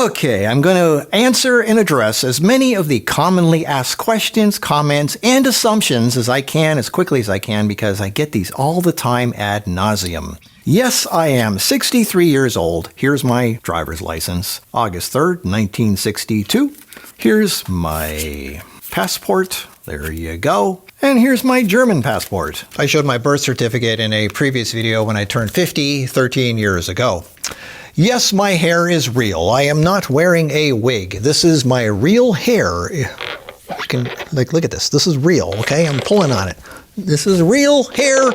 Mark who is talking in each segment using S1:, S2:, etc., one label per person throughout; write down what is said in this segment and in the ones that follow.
S1: Okay, I'm going to answer and address as many of the commonly asked questions, comments, and assumptions as I can, as quickly as I can, because I get these all the time ad nauseum. Yes, I am 63 years old. Here's my driver's license. August 3rd, 1962. Here's my passport. There you go. And here's my German passport. I showed my birth certificate in a previous video when I turned 50 13 years ago. Yes, my hair is real. I am not wearing a wig. This is my real hair. You can, look at this. This is real, okay? I'm pulling on it. This is real hair.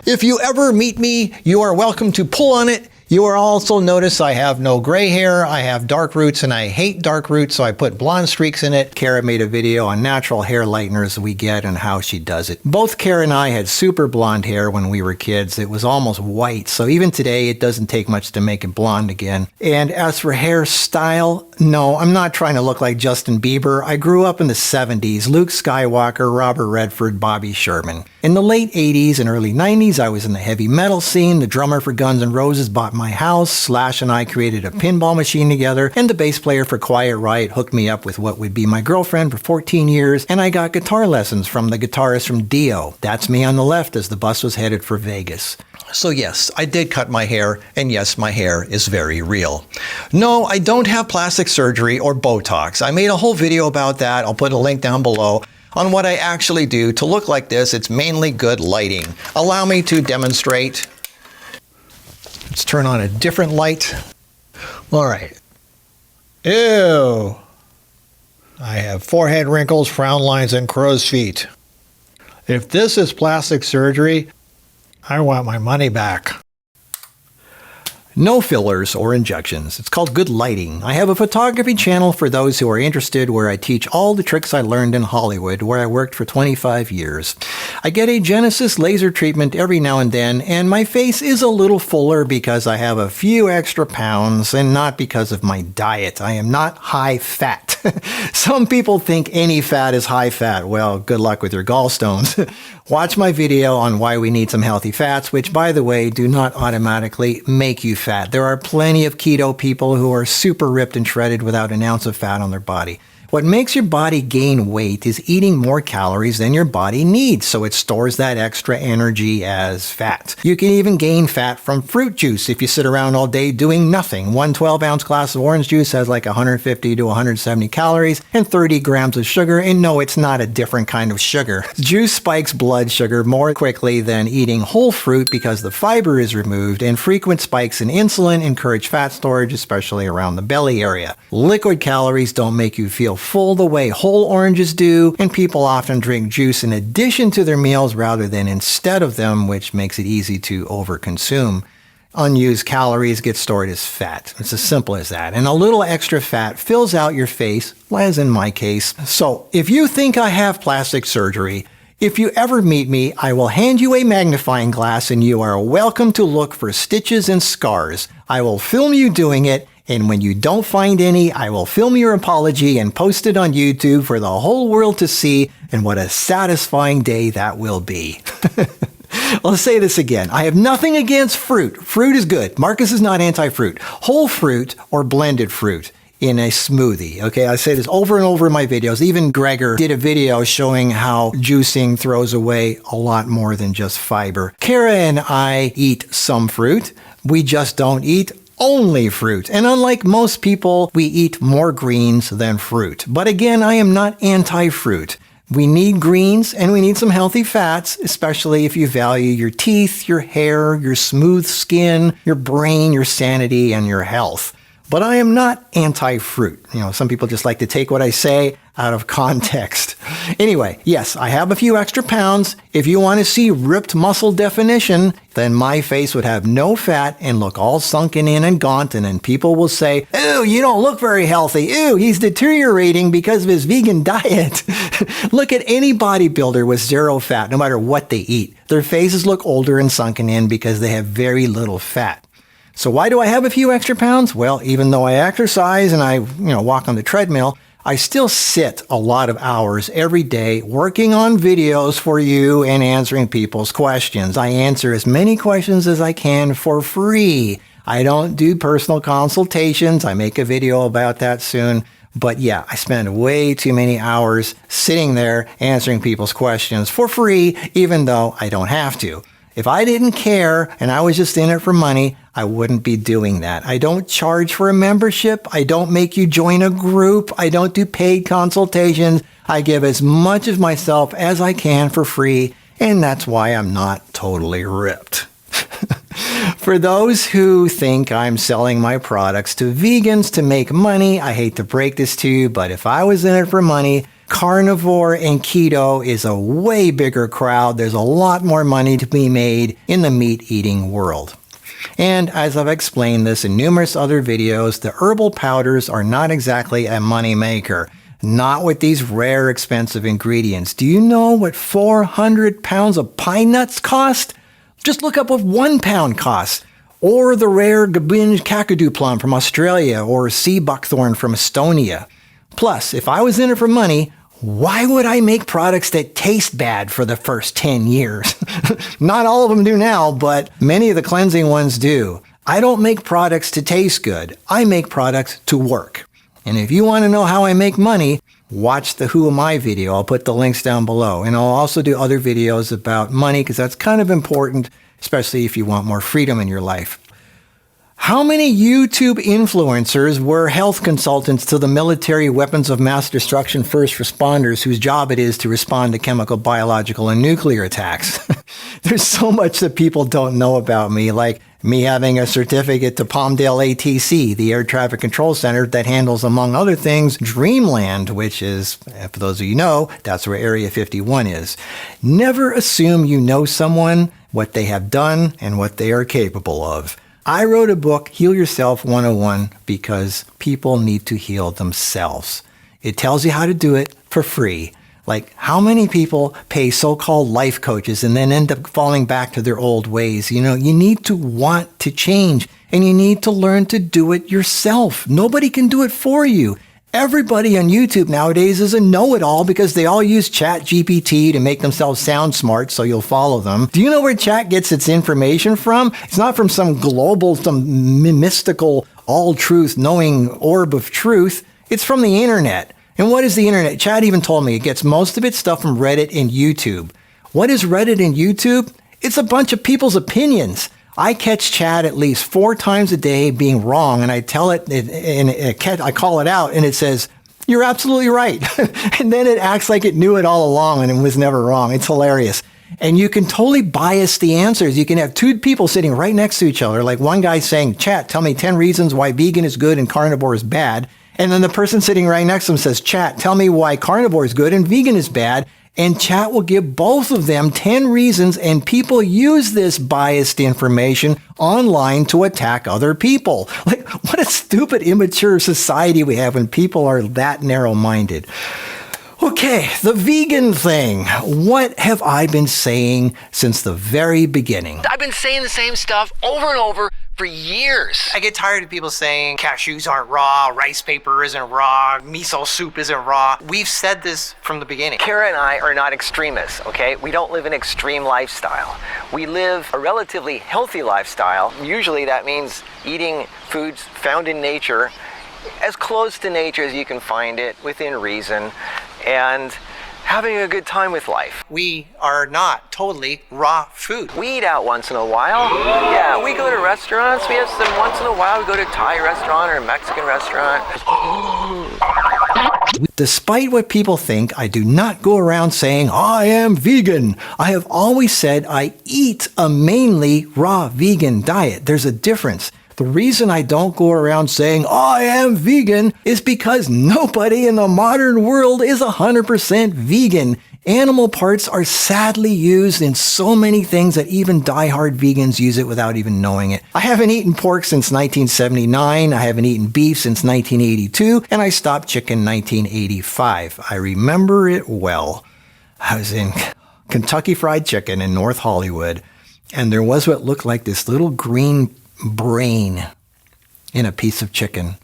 S1: If you ever meet me, you are welcome to pull on it. You will also notice I have no gray hair. I have dark roots, and I hate dark roots, so I put blonde streaks in it. Kara made a video on natural hair lighteners we get and how she does it. Both Kara and I had super blonde hair when we were kids. It was almost white, so even today it doesn't take much to make it blonde again. And as for hairstyle, no, I'm not trying to look like Justin Bieber. I grew up in the 70s. Luke Skywalker, Robert Redford, Bobby Sherman. In the late 80s and early 90s, I was in the heavy metal scene. The drummer for Guns N' Roses bought my house. Slash and I created a pinball machine together, and the bass player for Quiet Riot hooked me up with what would be my girlfriend for 14 years, and I got guitar lessons from the guitarist from Dio. That's me on the left as the bus was headed for Vegas. So yes, I did cut my hair, and yes, my hair is very real. No, I don't have plastic surgery or Botox. I made a whole video about that. I'll put a link down below on what I actually do to look like this. It's mainly good lighting. Allow me to demonstrate. Let's turn on a different light. All right. Ew. I have forehead wrinkles, frown lines, and crow's feet. If this is plastic surgery, I want my money back. No fillers or injections. It's called good lighting. I have a photography channel for those who are interested where I teach all the tricks I learned in Hollywood, where I worked for 25 years. I get a Genesis laser treatment every now and then, and my face is a little fuller because I have a few extra pounds, and not because of my diet. I am not high fat. Some people think any fat is high fat. Well, good luck with your gallstones. Watch my video on why we need some healthy fats, which, by the way, do not automatically make you fat. There are plenty of keto people who are super ripped and shredded without an ounce of fat on their body. What makes your body gain weight is eating more calories than your body needs, so it stores that extra energy as fat. You can even gain fat from fruit juice if you sit around all day doing nothing. One 12-ounce glass of orange juice has like 150 to 170 calories and 30 grams of sugar, and no, it's not a different kind of sugar. Juice spikes blood sugar more quickly than eating whole fruit because the fiber is removed, and frequent spikes in insulin encourage fat storage, especially around the belly area. Liquid calories don't make you feel full the way whole oranges do, and people often drink juice in addition to their meals rather than instead of them, which makes it easy to overconsume. Unused calories get stored as fat. It's as simple as that. And a little extra fat fills out your face, as in my case. So if you think I have plastic surgery, if you ever meet me, I will hand you a magnifying glass and you are welcome to look for stitches and scars. I will film you doing it, and when you don't find any, I will film your apology and post it on YouTube for the whole world to see, and what a satisfying day that will be. I'll say this again. I have nothing against fruit. Fruit is good. Markus is not anti-fruit. Whole fruit or blended fruit in a smoothie. Okay, I say this over and over in my videos. Even Gregor did a video showing how juicing throws away a lot more than just fiber. Kara and I eat some fruit. We just don't eat only fruit. And unlike most people, we eat more greens than fruit. But again, I am not anti-fruit. We need greens and we need some healthy fats, especially if you value your teeth, your hair, your smooth skin, your brain, your sanity, and your health. But I am not anti-fruit. You know, some people just like to take what I say out of context. Anyway, yes, I have a few extra pounds. If you want to see ripped muscle definition, then my face would have no fat and look all sunken in and gaunt, and then people will say, "Ew, you don't look very healthy. Ew, he's deteriorating because of his vegan diet." Look at any bodybuilder with zero fat, no matter what they eat. Their faces look older and sunken in because they have very little fat. So why do I have a few extra pounds? Well, even though I exercise and I walk on the treadmill, I still sit a lot of hours every day working on videos for you and answering people's questions. I answer as many questions as I can for free. I don't do personal consultations. I make a video about that soon. But yeah, I spend way too many hours sitting there answering people's questions for free, even though I don't have to. If I didn't care and I was just in it for money, I wouldn't be doing that. I don't charge for a membership. I don't make you join a group. I don't do paid consultations. I give as much of myself as I can for free, and that's why I'm not totally ripped. For those who think I'm selling my products to vegans to make money, I hate to break this to you, but if I was in it for money, carnivore and keto is a way bigger crowd. There's a lot more money to be made in the meat-eating world. And as I've explained this in numerous other videos, the herbal powders are not exactly a money maker. Not with these rare, expensive ingredients. Do you know what 400 pounds of pine nuts cost? Just look up what 1 pound costs. Or the rare Gabinge kakadu plum from Australia or sea buckthorn from Estonia. Plus, if I was in it for money, why would I make products that taste bad for the first 10 years? Not all of them do now, but many of the cleansing ones do. I don't make products to taste good. I make products to work. And if you want to know how I make money, watch the Who Am I video. I'll put the links down below. And I'll also do other videos about money because that's kind of important, especially if you want more freedom in your life. How many YouTube influencers were health consultants to the military weapons of mass destruction first responders whose job it is to respond to chemical, biological, and nuclear attacks? There's so much that people don't know about me, like me having a certificate to Palmdale ATC, the Air Traffic Control Center that handles, among other things, Dreamland, which is, for those of you who know, that's where Area 51 is. Never assume you know someone, what they have done, and what they are capable of. I wrote a book, Heal Yourself 101, because people need to heal themselves. It tells you how to do it for free. Like, how many people pay so-called life coaches and then end up falling back to their old ways? You know, you need to want to change, and you need to learn to do it yourself. Nobody can do it for you. Everybody on YouTube nowadays is a know-it-all because they all use ChatGPT to make themselves sound smart, so you'll follow them. Do you know where Chat gets its information from? It's not from some global, some mystical, all-truth knowing orb of truth. It's from the internet. And what is the internet? Chat even told me it gets most of its stuff from Reddit and YouTube. What is Reddit and YouTube? It's a bunch of people's opinions. I catch Chad at least 4 times a day being wrong, and I tell it, and I call it out, and it says, "You're absolutely right." And then it acts like it knew it all along, and it was never wrong. It's hilarious. And you can totally bias the answers. You can have 2 people sitting right next to each other, like one guy saying, "Chat, tell me 10 reasons why vegan is good and carnivore is bad." And then the person sitting right next to him says, "Chat, tell me why carnivore is good and vegan is bad." And Chat will give both of them 10 reasons, and people use this biased information online to attack other people. Like, what a stupid, immature society we have when people are that narrow-minded. Okay, the vegan thing. What have I been saying since the very beginning?
S2: I've been saying the same stuff over and over for years.
S1: I get tired of people saying cashews aren't raw, rice paper isn't raw, miso soup isn't raw. We've said this from the beginning.
S2: Kara and I are not extremists, okay? We don't live an extreme lifestyle. We live a relatively healthy lifestyle. Usually that means eating foods found in nature, as close to nature as you can find it, within reason, and having a good time with life.
S1: We are not totally raw food.
S2: We eat out once in a while. Yeah, we go to restaurants. We have some once in a while. We go to a Thai restaurant or a Mexican restaurant.
S1: Despite what people think, I do not go around saying, "I am vegan." I have always said I eat a mainly raw vegan diet. There's a difference. The reason I don't go around saying, "I am vegan," is because nobody in the modern world is 100% vegan. Animal parts are sadly used in so many things that even diehard vegans use it without even knowing it. I haven't eaten pork since 1979, I haven't eaten beef since 1982, and I stopped chicken 1985. I remember it well. I was in Kentucky Fried Chicken in North Hollywood, and there was what looked like this little green brain in a piece of chicken.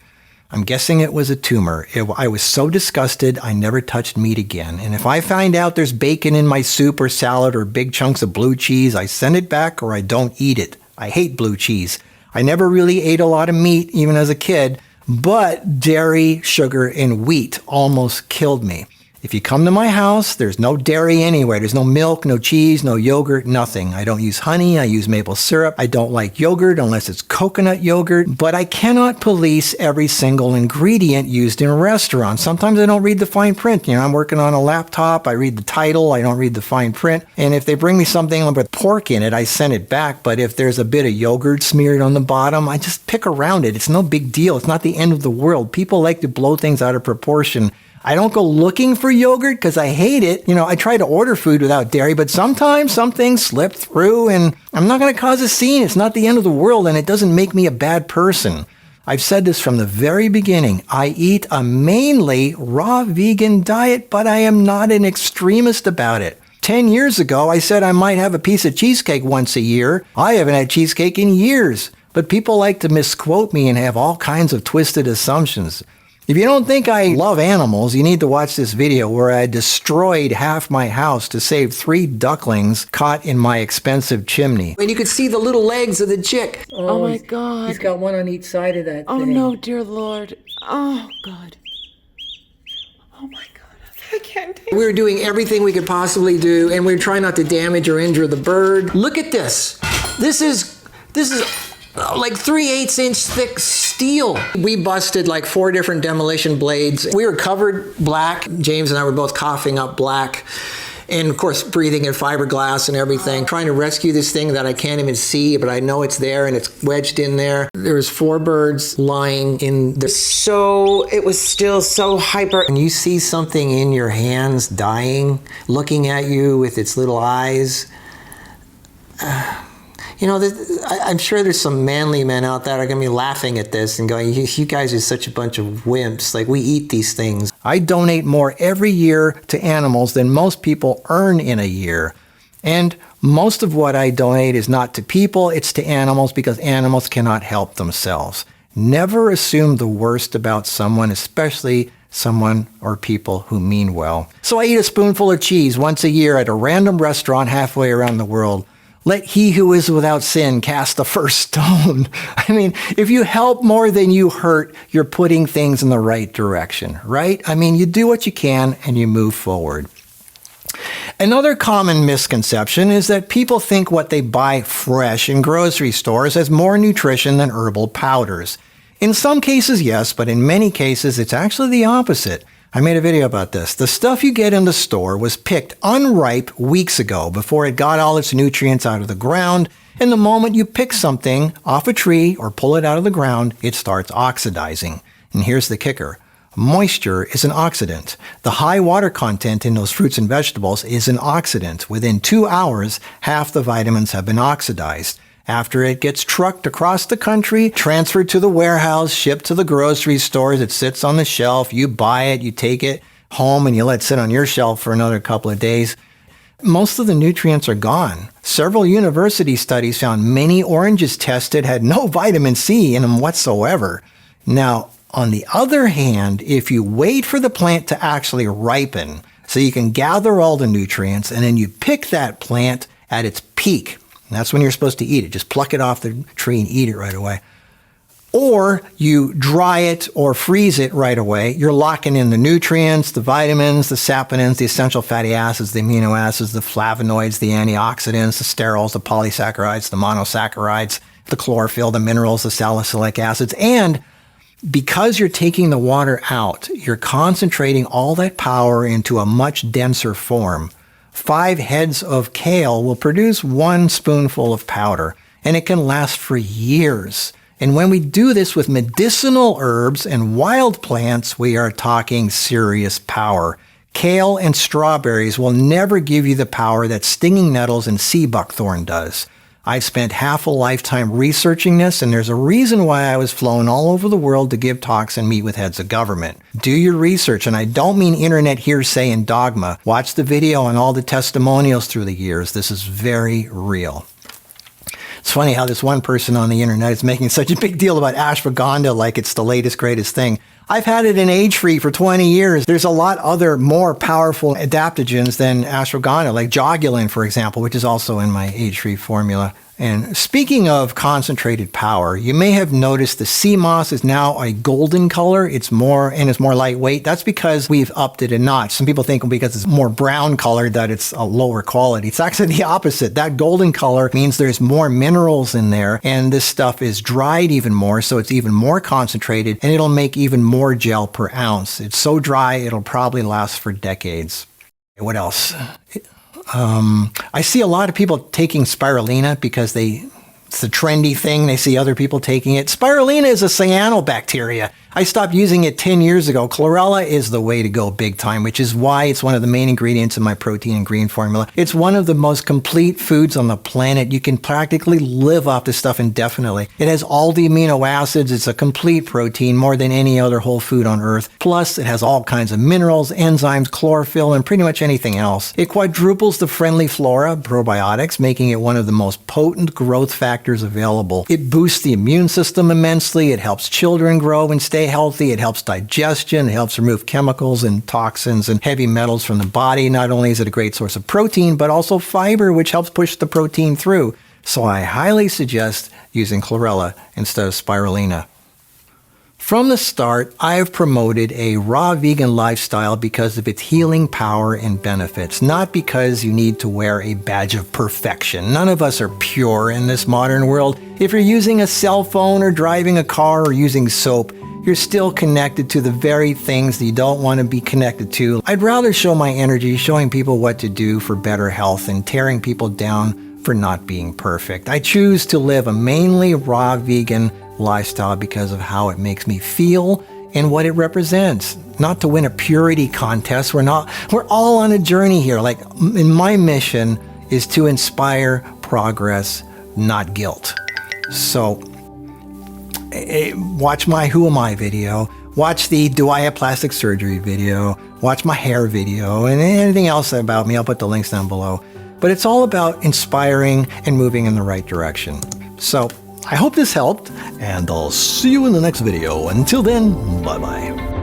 S1: I'm guessing it was a tumor. I was so disgusted, I never touched meat again. And if I find out there's bacon in my soup or salad or big chunks of blue cheese, I send it back or I don't eat it. I hate blue cheese. I never really ate a lot of meat, even as a kid, but dairy, sugar, and wheat almost killed me. If you come to my house, there's no dairy anywhere. There's no milk, no cheese, no yogurt, nothing. I don't use honey. I use maple syrup. I don't like yogurt unless it's coconut yogurt. But I cannot police every single ingredient used in restaurants. Sometimes I don't read the fine print. I'm working on a laptop. I read the title. I don't read the fine print. And if they bring me something with pork in it, I send it back. But if there's a bit of yogurt smeared on the bottom, I just pick around it. It's no big deal. It's not the end of the world. People like to blow things out of proportion. I don't go looking for yogurt because I hate it. I try to order food without dairy, but sometimes some things slip through and I'm not going to cause a scene. It's not the end of the world and it doesn't make me a bad person. I've said this from the very beginning. I eat a mainly raw vegan diet, but I am not an extremist about it. 10 years ago, I said I might have a piece of cheesecake once a year. I haven't had cheesecake in years, but people like to misquote me and have all kinds of twisted assumptions. If you don't think I love animals, you need to watch this video where I destroyed half my house to save 3 ducklings caught in my expensive chimney. And you could see the little legs of the chick.
S3: Oh my God.
S1: He's got one on each side of that
S3: Oh
S1: thing.
S3: no, dear Lord. Oh God. Oh my God. I can't take it.
S1: We were doing everything we could possibly do, and we were trying not to damage or injure the bird. Look at this. This is like 3/8 inch thick steel. We busted like 4 different demolition blades. We were covered black. James and I were both coughing up black. And of course, breathing in fiberglass and everything, trying to rescue this thing that I can't even see, but I know it's there and it's wedged in there. There was 4 birds lying in the...
S4: It was still so hyper.
S1: When you see something in your hands dying, looking at you with its little eyes, I'm sure there's some manly men out there that are going to be laughing at this and going, you guys are such a bunch of wimps. Like, we eat these things. I donate more every year to animals than most people earn in a year. And most of what I donate is not to people, it's to animals because animals cannot help themselves. Never assume the worst about someone, especially someone or people who mean well. So I eat a spoonful of cheese once a year at a random restaurant halfway around the world. Let he who is without sin cast the first stone. I mean, if you help more than you hurt, you're putting things in the right direction, right? I mean, you do what you can and you move forward. Another common misconception is that people think what they buy fresh in grocery stores has more nutrition than herbal powders. In some cases, yes, but in many cases, it's actually the opposite. I made a video about this. The stuff you get in the store was picked unripe weeks ago before it got all its nutrients out of the ground, and the moment you pick something off a tree or pull it out of the ground, it starts oxidizing. And here's the kicker. Moisture is an oxidant. The high water content in those fruits and vegetables is an oxidant. Within 2 hours, half the vitamins have been oxidized. After it gets trucked across the country, transferred to the warehouse, shipped to the grocery stores, it sits on the shelf, you buy it, you take it home and you let it sit on your shelf for another couple of days. Most of the nutrients are gone. Several university studies found many oranges tested had no vitamin C in them whatsoever. Now, on the other hand, if you wait for the plant to actually ripen, so you can gather all the nutrients, and then you pick that plant at its peak, and that's when you're supposed to eat it. Just pluck it off the tree and eat it right away. Or you dry it or freeze it right away. You're locking in the nutrients, the vitamins, the saponins, the essential fatty acids, the amino acids, the flavonoids, the antioxidants, the sterols, the polysaccharides, the monosaccharides, the chlorophyll, the minerals, the salicylic acids. And because you're taking the water out, you're concentrating all that power into a much denser form. 5 heads of kale will produce 1 spoonful of powder, and it can last for years. And when we do this with medicinal herbs and wild plants, we are talking serious power. Kale and strawberries will never give you the power that stinging nettles and sea buckthorn does. I've spent half a lifetime researching this, and there's a reason why I was flown all over the world to give talks and meet with heads of government. Do your research, and I don't mean internet hearsay and dogma. Watch the video on all the testimonials through the years. This is very real. It's funny how this one person on the internet is making such a big deal about ashwagandha like it's the latest, greatest thing. I've had it in age-free for 20 years. There's a lot other more powerful adaptogens than ashwagandha, like jogulin, for example, which is also in my age-free formula. And speaking of concentrated power, you may have noticed the sea moss is now a golden color. It's more lightweight. That's because we've upped it a notch. Some people think because it's more brown colored that it's a lower quality. It's actually the opposite. That golden color means there's more minerals in there, and this stuff is dried even more, so it's even more concentrated, and it'll make even more gel per ounce. It's so dry, it'll probably last for decades. What else? I see a lot of people taking spirulina because it's a trendy thing. They see other people taking it. Spirulina is a cyanobacteria. I stopped using it 10 years ago. Chlorella is the way to go big time, which is why it's one of the main ingredients in my protein and green formula. It's one of the most complete foods on the planet. You can practically live off this stuff indefinitely. It has all the amino acids. It's a complete protein, more than any other whole food on earth. Plus, it has all kinds of minerals, enzymes, chlorophyll, and pretty much anything else. It quadruples the friendly flora, probiotics, making it one of the most potent growth factors available. It boosts the immune system immensely. It helps children grow and stay healthy. It helps digestion. It helps remove chemicals and toxins and heavy metals from the body. Not only is it a great source of protein, but also fiber, which helps push the protein through. So I highly suggest using chlorella instead of spirulina. From the start, I've promoted a raw vegan lifestyle because of its healing power and benefits, not because you need to wear a badge of perfection. None of us are pure in this modern world. If you're using a cell phone or driving a car or using soap, you're still connected to the very things that you don't want to be connected to. I'd rather show my energy showing people what to do for better health than tearing people down for not being perfect. I choose to live a mainly raw vegan lifestyle because of how it makes me feel and what it represents. Not to win a purity contest. We're all on a journey here. Like, my mission is to inspire progress, not guilt. So watch my Who Am I video, watch the Do I Have Plastic Surgery video, watch my hair video, and anything else about me. I'll put the links down below. But it's all about inspiring and moving in the right direction. So I hope this helped, and I'll see you in the next video. Until then, bye-bye.